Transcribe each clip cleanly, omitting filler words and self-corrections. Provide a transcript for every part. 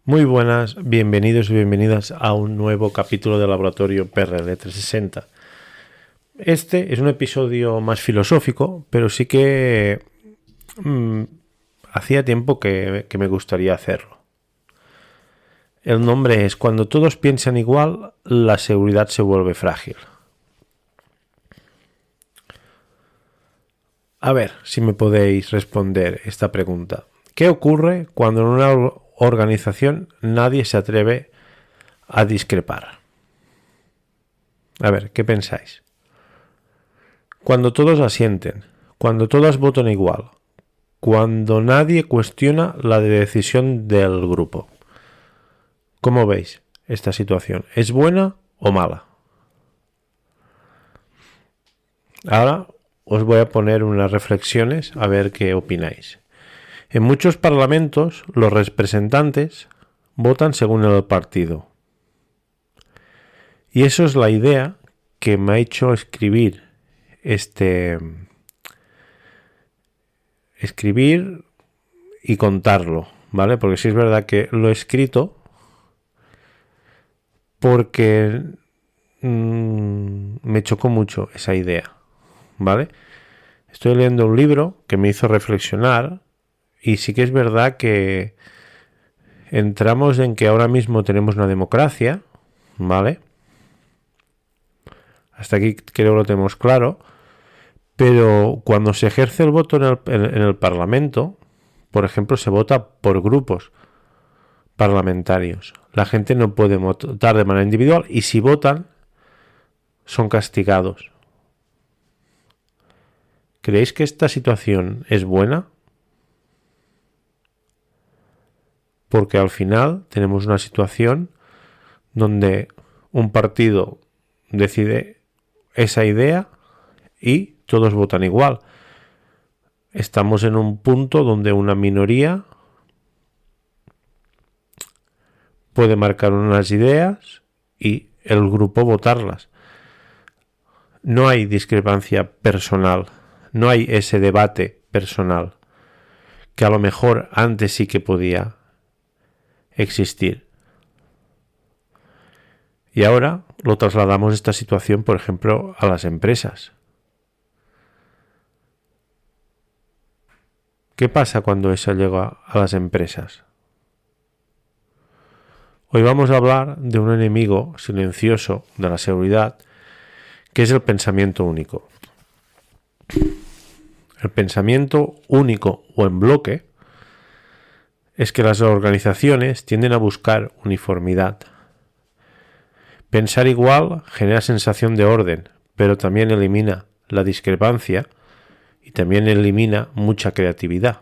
Muy buenas, bienvenidos y bienvenidas a un nuevo capítulo de Laboratorio PRL 360. Este es un episodio más filosófico, pero sí que hacía tiempo que me gustaría hacerlo. El nombre es Cuando todos piensan igual, la seguridad se vuelve frágil. A ver si me podéis responder esta pregunta. ¿Qué ocurre cuando en una organización nadie se atreve a discrepar? A ver, ¿qué pensáis? Cuando todos asienten, cuando todas votan igual, cuando nadie cuestiona la decisión del grupo. ¿Cómo veis esta situación? ¿Es buena o mala? Ahora os voy a poner unas reflexiones a ver qué opináis. En muchos parlamentos los representantes votan según el partido. Y eso es la idea que me ha hecho escribir y contarlo, ¿vale? Porque sí es verdad que lo he escrito porque me chocó mucho esa idea, ¿vale? Estoy leyendo un libro que me hizo reflexionar y sí que es verdad que entramos en que ahora mismo tenemos una democracia, ¿vale? Hasta aquí creo que lo tenemos claro, pero cuando se ejerce el voto en el Parlamento, por ejemplo, se vota por grupos parlamentarios. La gente no puede votar de manera individual y si votan son castigados. ¿Creéis que esta situación es buena? Porque al final tenemos una situación donde un partido decide esa idea y todos votan igual. Estamos en un punto donde una minoría puede marcar unas ideas y el grupo votarlas. No hay discrepancia personal, no hay ese debate personal que a lo mejor antes sí que podía existir. Y ahora lo trasladamos esta situación, por ejemplo, a las empresas. ¿Qué pasa cuando eso llega a las empresas? Hoy vamos a hablar de un enemigo silencioso de la seguridad, que es el pensamiento único. El pensamiento único o en bloque es que las organizaciones tienden a buscar uniformidad. Pensar igual genera sensación de orden, pero también elimina la discrepancia y también elimina mucha creatividad.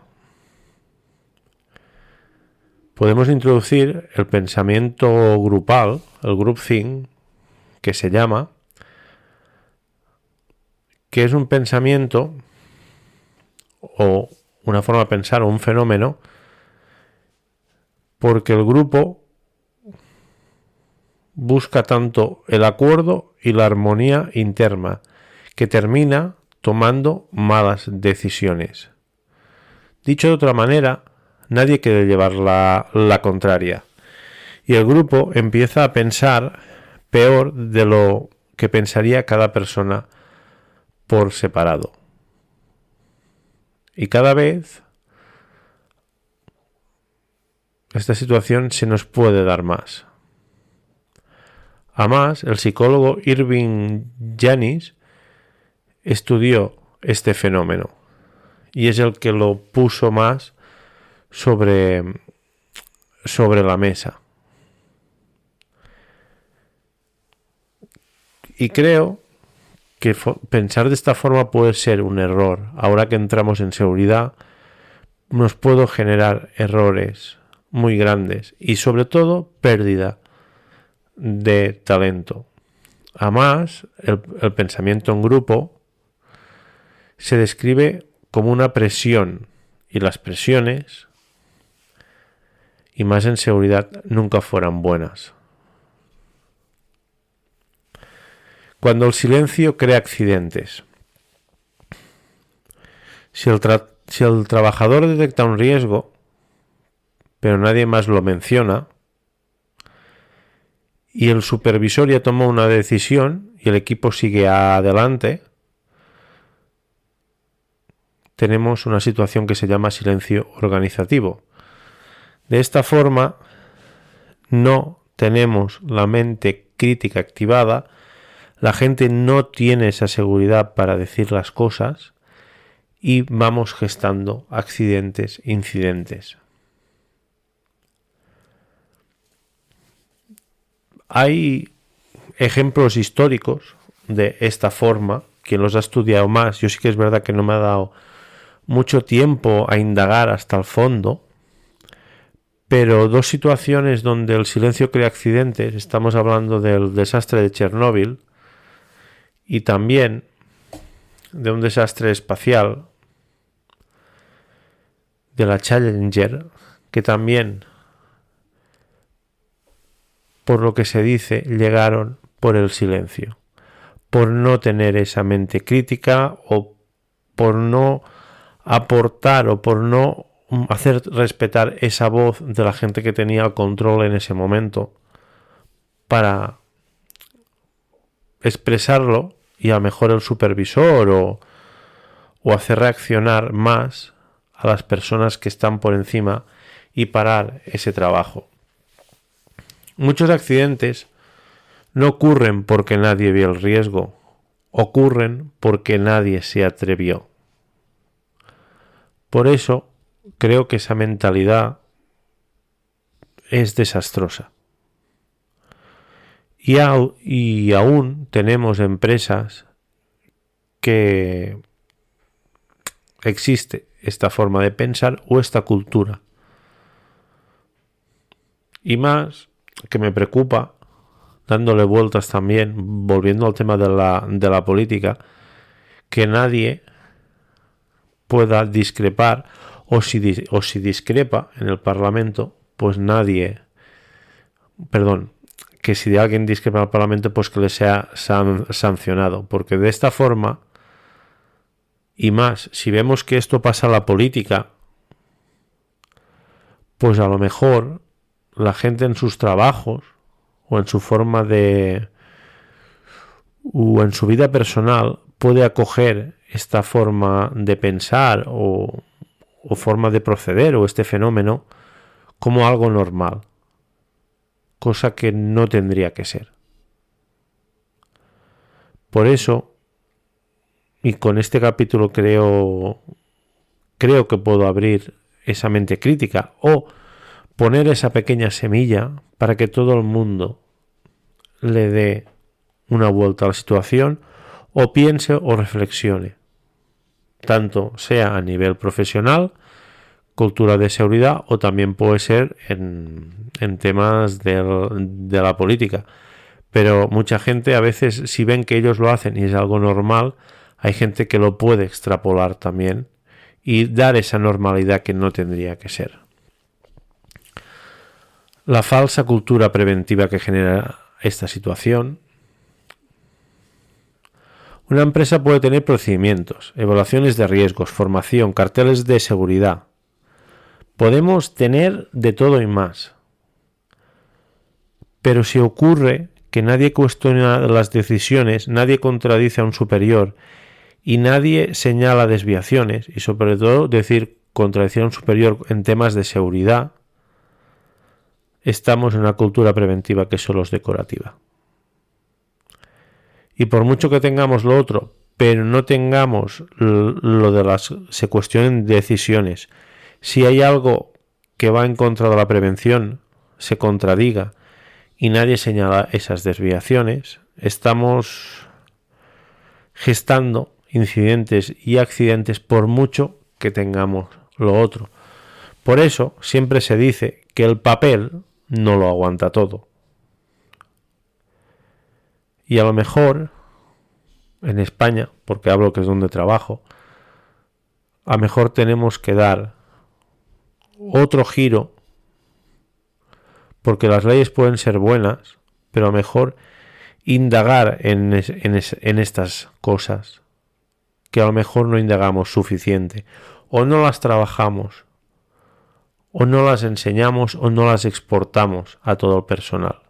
Podemos introducir el pensamiento grupal, el groupthink, que se llama, que es un pensamiento o una forma de pensar o un fenómeno porque el grupo busca tanto el acuerdo y la armonía interna que termina tomando malas decisiones. Dicho de otra manera, nadie quiere llevar la contraria y el grupo empieza a pensar peor de lo que pensaría cada persona por separado. Y cada vez esta situación se nos puede dar más. Además, el psicólogo Irving Janis estudió este fenómeno y es el que lo puso más sobre la mesa. Y creo que pensar de esta forma puede ser un error. Ahora que entramos en seguridad, nos puede generar errores muy grandes y sobre todo pérdida de talento. Además, el pensamiento en grupo se describe como una presión y las presiones, y más en seguridad, nunca fueran buenas. Cuando el silencio crea accidentes. Si el trabajador detecta un riesgo, pero nadie más lo menciona, y el supervisor ya tomó una decisión y el equipo sigue adelante, tenemos una situación que se llama silencio organizativo. De esta forma, no tenemos la mente crítica activada, la gente no tiene esa seguridad para decir las cosas y vamos gestando accidentes, incidentes. Hay ejemplos históricos de esta forma. Quien los ha estudiado más, yo sí que es verdad que no me ha dado mucho tiempo a indagar hasta el fondo, pero dos situaciones donde el silencio crea accidentes, estamos hablando del desastre de Chernóbil y también de un desastre espacial de la Challenger, que también, por lo que se dice, llegaron por el silencio, por no tener esa mente crítica o por no aportar o por no hacer respetar esa voz de la gente que tenía el control en ese momento para expresarlo y a lo mejor el supervisor o hacer reaccionar más a las personas que están por encima y parar ese trabajo. Muchos accidentes no ocurren porque nadie vio el riesgo, ocurren porque nadie se atrevió. Por eso creo que esa mentalidad es desastrosa. Y aún tenemos empresas que existe esta forma de pensar o esta cultura. Y más que me preocupa, dándole vueltas también, volviendo al tema de la política, que nadie pueda discrepar o si discrepa en el Parlamento, pues que si de alguien discrepa en el Parlamento, pues que le sea sancionado, porque de esta forma, y más, si vemos que esto pasa a la política, pues a lo mejor la gente en sus trabajos o en su forma o en su vida personal puede acoger esta forma de pensar o forma de proceder o este fenómeno como algo normal, cosa que no tendría que ser. Por eso, y con este capítulo creo que puedo abrir esa mente crítica o poner esa pequeña semilla para que todo el mundo le dé una vuelta a la situación o piense o reflexione, tanto sea a nivel profesional, cultura de seguridad o también puede ser en temas de la política. Pero mucha gente a veces, si ven que ellos lo hacen y es algo normal, hay gente que lo puede extrapolar también y dar esa normalidad que no tendría que ser. La falsa cultura preventiva que genera esta situación. Una empresa puede tener procedimientos, evaluaciones de riesgos, formación, carteles de seguridad. Podemos tener de todo y más. Pero si ocurre que nadie cuestiona las decisiones, nadie contradice a un superior y nadie señala desviaciones, y sobre todo decir contradicción a un superior en temas de seguridad, estamos en una cultura preventiva que solo es decorativa. Y por mucho que tengamos lo otro, pero no tengamos lo de se cuestionen decisiones, si hay algo que va en contra de la prevención, se contradiga y nadie señala esas desviaciones, estamos gestando incidentes y accidentes por mucho que tengamos lo otro. Por eso siempre se dice que el papel no lo aguanta todo. Y a lo mejor en España, porque hablo que es donde trabajo, a lo mejor tenemos que dar otro giro, porque las leyes pueden ser buenas, pero a lo mejor indagar en estas cosas que a lo mejor no indagamos suficiente, o no las trabajamos, o no las enseñamos, o no las exportamos a todo el personal,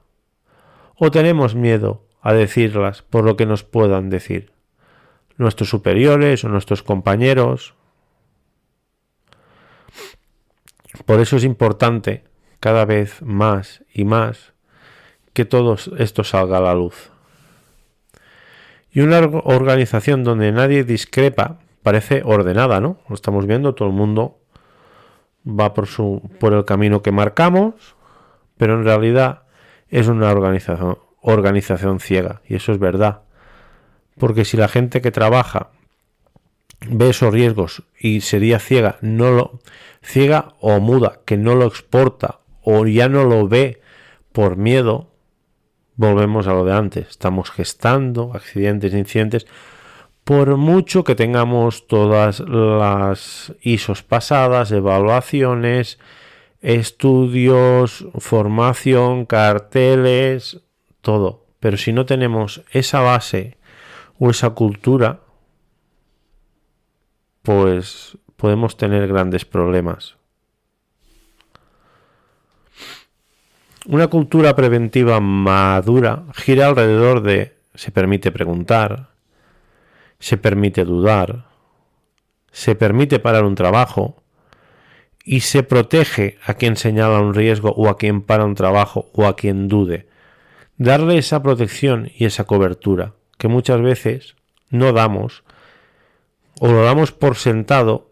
o tenemos miedo a decirlas por lo que nos puedan decir nuestros superiores o nuestros compañeros. Por eso es importante cada vez más y más que todo esto salga a la luz. Y una organización donde nadie discrepa parece ordenada, ¿no? Lo estamos viendo, todo el mundo va por el camino que marcamos, pero en realidad es una organización ciega, y eso es verdad. Porque si la gente que trabaja ve esos riesgos y sería ciega o muda, que no lo exporta o ya no lo ve por miedo, volvemos a lo de antes. Estamos gestando accidentes e incidentes, por mucho que tengamos todas las ISOs pasadas, evaluaciones, estudios, formación, carteles, todo. Pero si no tenemos esa base o esa cultura, pues podemos tener grandes problemas. Una cultura preventiva madura gira alrededor de se permite preguntar, se permite dudar, se permite parar un trabajo y se protege a quien señala un riesgo o a quien para un trabajo o a quien dude. Darle esa protección y esa cobertura que muchas veces no damos o lo damos por sentado,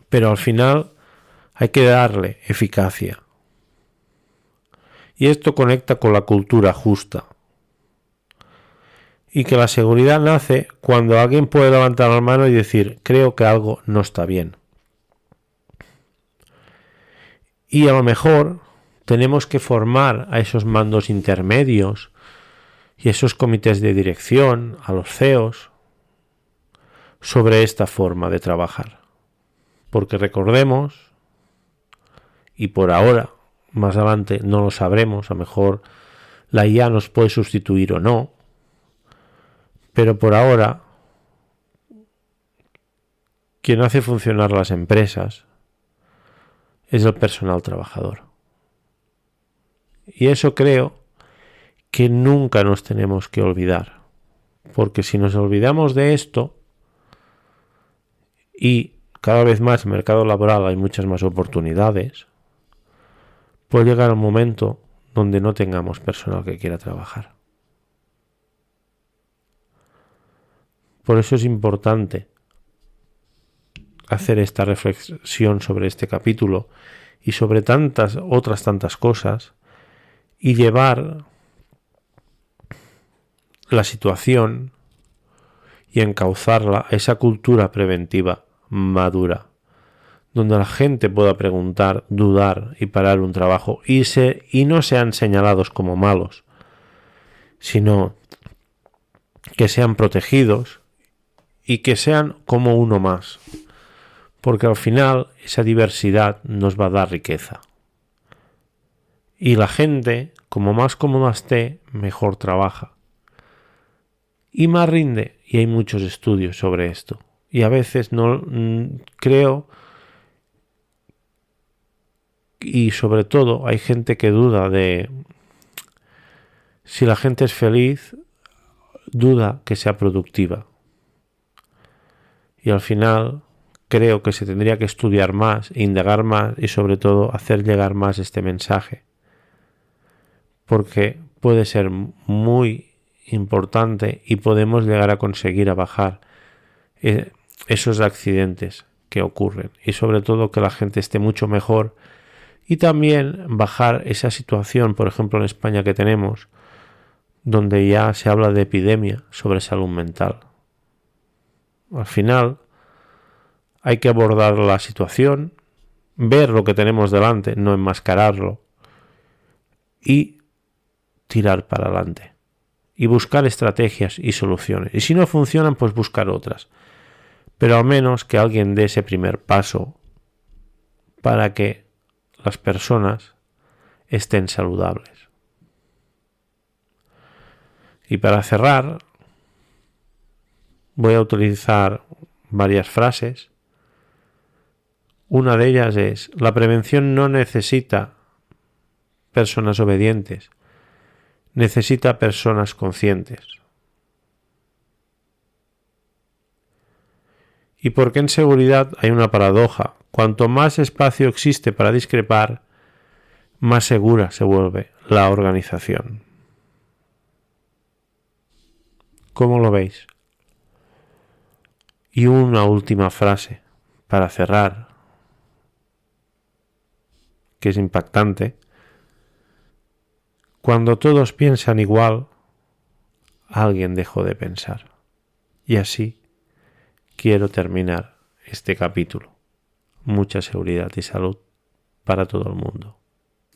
pero al final hay que darle eficacia. Y esto conecta con la cultura justa. Y que la seguridad nace cuando alguien puede levantar la mano y decir, creo que algo no está bien. Y a lo mejor tenemos que formar a esos mandos intermedios y esos comités de dirección, a los CEOs, sobre esta forma de trabajar. Porque recordemos, y por ahora, más adelante no lo sabremos, a lo mejor la IA nos puede sustituir o no, pero por ahora quien hace funcionar las empresas es el personal trabajador. Y eso creo que nunca nos tenemos que olvidar, porque si nos olvidamos de esto, y cada vez más en el mercado laboral hay muchas más oportunidades, puede llegar un momento donde no tengamos personal que quiera trabajar. Por eso es importante hacer esta reflexión sobre este capítulo y sobre tantas cosas y llevar la situación y encauzarla a esa cultura preventiva madura, donde la gente pueda preguntar, dudar y parar un trabajo y no sean señalados como malos, sino que sean protegidos y que sean como uno más, porque al final esa diversidad nos va a dar riqueza. Y la gente, como más cómoda esté, mejor trabaja y más rinde, y hay muchos estudios sobre esto. Y a veces no creo, y sobre todo hay gente que duda de si la gente es feliz, duda que sea productiva. Y al final creo que se tendría que estudiar más, indagar más y sobre todo hacer llegar más este mensaje, porque puede ser muy importante y podemos llegar a conseguir a bajar esos accidentes que ocurren y sobre todo que la gente esté mucho mejor y también bajar esa situación, por ejemplo en España que tenemos, donde ya se habla de epidemia sobre salud mental. Al final hay que abordar la situación, ver lo que tenemos delante, no enmascararlo y tirar para adelante y buscar estrategias y soluciones. Y si no funcionan, pues buscar otras. Pero al menos que alguien dé ese primer paso para que las personas estén saludables. Y para cerrar, voy a utilizar varias frases. Una de ellas es: la prevención no necesita personas obedientes, necesita personas conscientes. Y porque en seguridad hay una paradoja. Cuanto más espacio existe para discrepar, más segura se vuelve la organización. ¿Cómo lo veis? Y una última frase para cerrar, que es impactante. Cuando todos piensan igual, alguien dejó de pensar. Y así quiero terminar este capítulo. Mucha seguridad y salud para todo el mundo.